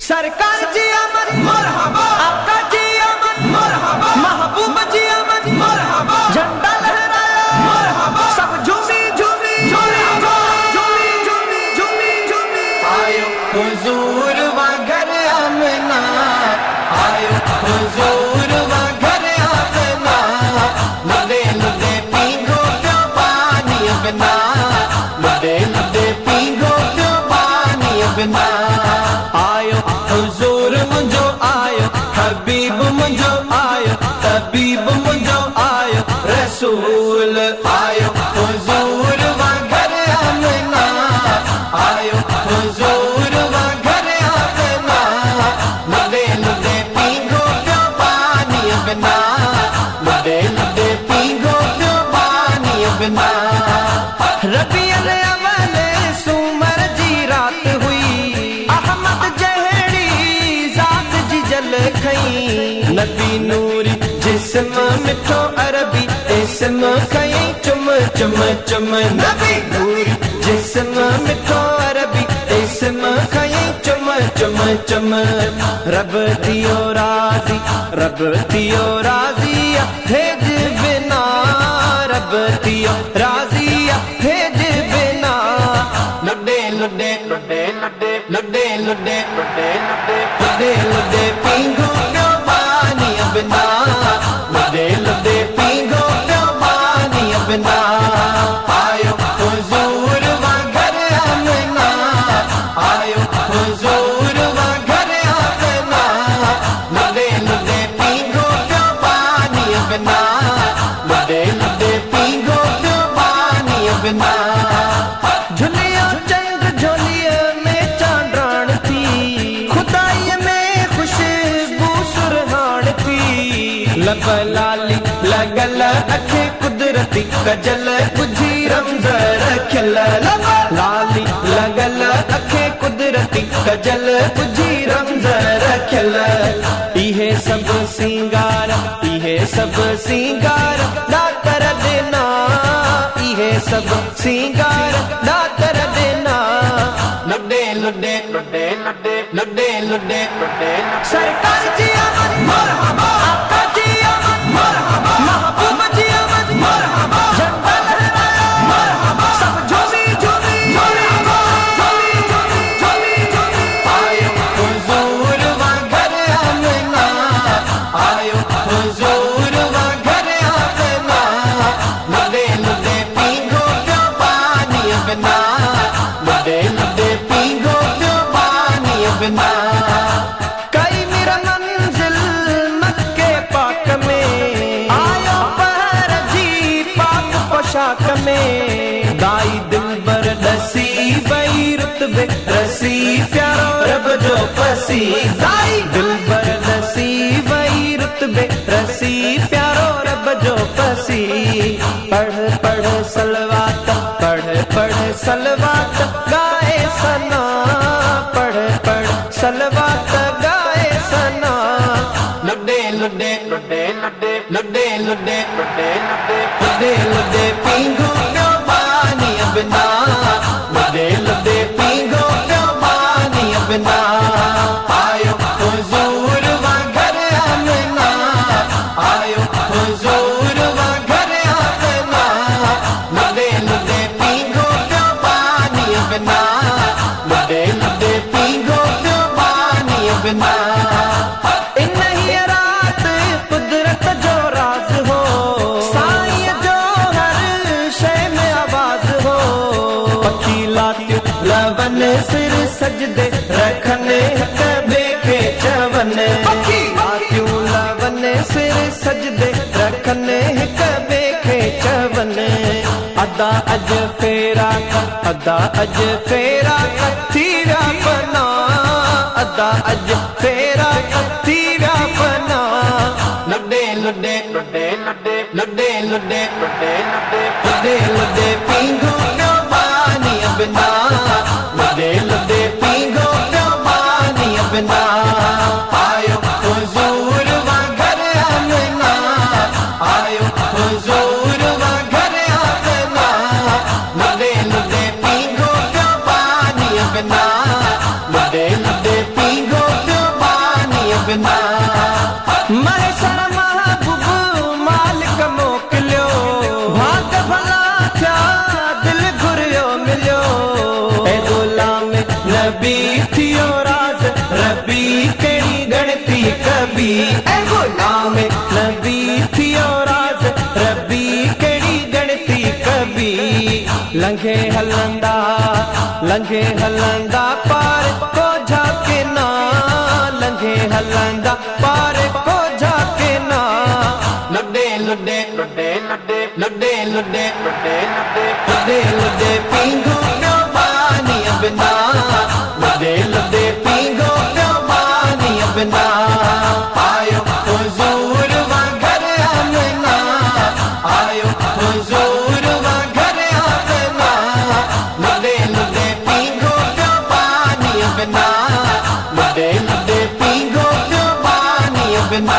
सरकार जी अमन मरहबा, आका जी अमन मरहबा, महबूब जी अमन मरहबा, झंडा लहराया मरहबा, सब झूमी झूमी झूमी झूमी झूमी झूमी झूमी आयो हुजूर वा घर आमना, आयो हुजूर वा घर आमना, लुदे लुदे पीगो प्यो पानी बिना, लुदे लुदे पीगो प्यो पानी बिना। आयो हुजूर मुझो आयो, हबीब मुझो आयो, तबीब मुझो आयो, रसूल आयो हुजूर वा घर आमना, आयो हुजूर वा घर आमना, लुदे लुदे पीगो प्यो पानी बिना, लुदे लुदे पीगो प्यो पानी बिना। रबियल अव्वल सूमर जी रात हुई, अहमद जहड़ी जात जी जल खई, नबी नूरी जिस्म मिठो अरबी इस्म खई, चुम चुम चुम नबी नूरी जिस्म मिठो अरबी इस्म खई, चुम चुम चुम। रब थियो राजी, रब थियो राजी भेज बिना, रब थियो राजी भेज बिना। लुडे लुडे लुडे लुडे लुडे लुडे लुडे लुडे लुडे लुडे पीगो प्यो पानी बिना, लुडे लुडे पीगो प्यो पानी बिना। आयो हुजूर वा घर आमना, आयो हुजूर वा घर आमना, लुडे लुडे पीगो प्यो पानी बिना, लुडे लुडे पीगो प्यो पानी बिना। झुलिया चंग झोलिया में चांदरान थी, खुदाई में खुशबू सुरहान थी, लब लाली लगल अखे कुदरती कजल बुझी रमज रखल, लब लाली लगल अखे कुदरती कजल बुझी रमज रखल। इहे सब सिंगार, इहे सब सिंगार ना कर देना, इहे सब सिंगार ना कर देना। लुडे लुडे लुडे लुडे लुडे लुडे लुडे सरकार जी अमन मरहबा, आका जी अमन मरहबा, महबूब जी अमन मरहबा, झंडा लहराया मरहबा, सब झूमी झूमी झूमी झूमी झूमी झूमी झूमी आयो हुजूर वा घर आमना, आयो हुजूर वा घर आमना, लुदे लुदे पीगो प्यो पानी बिना, लुदे लुदे पीगो प्यो पानी बिना। कई मेरा मंजिल मक्के पाक में, आयो पहर जी पाक पोशाक में, दाई दिल बर दसी वही रुतबे रसी, प्यारो रब जो पसी, दाई दिल बर दसी वही रुतबे रसी, प्यारो रब जो पसी। पढ़ पढ़ सलवात, पढ़ पढ़ सलवात गाए सना, पढ़ पढ़ सलवात गाए सना। लुडे लुडे लुडे लुडे लुडे लुडे लुडे लुडे लुडे लुडे पीगो प्यो पानी बिना, लुडे लुडे पीगो प्यो पानी बिना। आयो हुजूर वा घर आमना, आयो हुजूर वा घर आमना, लुडे लुडे पीगो प्यो पानी बिना, लुडे लुडे पीगो प्यो पानी बिना। इन ही रात कुदरत जो राज हो, साईं जो हर शय में आवाज हो, पखी लातियो लवन सिर सजदे रखने हक बेखे चवन, पखी लातियो लवन सिर सजदे रखने हक बेखे चवन। अदा अज फेरा अदा अज फेरा थी व्यापना, अदा अज फेरा थी व्यापना। लुडे लुडे लुडे लुडे लुडे लुडे लुडे लुडे लुडे लुडे पीगो प्यो पानी बिना, लुडे लुडे पीगो प्यो पानी बिना। आयो हुजूर वा घर आमना, आयो हुजूर वा घर आमना, लुडे लुडे पीगो प्यो पानी बिना, लुडे लुडे पीगो बिना महसर महबूब मालिक मोकिलियो भाग भला थिया दिल घुरियो मिलियो ए गुलाम नबी थियो राज रबी कहिड़ी गणती कबी ए गुलाम नबी थियो राज रबी कहिड़ी गणती कबी लंघे हलंदा पार को झाके ना लंघे हलंदा पार को झाके ना लुडे लुडे लुडे लुडे लुडे लुडे लुडे लुडे लुडे पींगो पियो पानी बिना लुडे लुडे पींगो पियो पानी बिना आयो हुजूर वा घर आमना आयो हुजूर वा घर आमना लुडे लुडे पींगो पियो पानी बिना लुडे लुडे पींगो पियो पानी बिना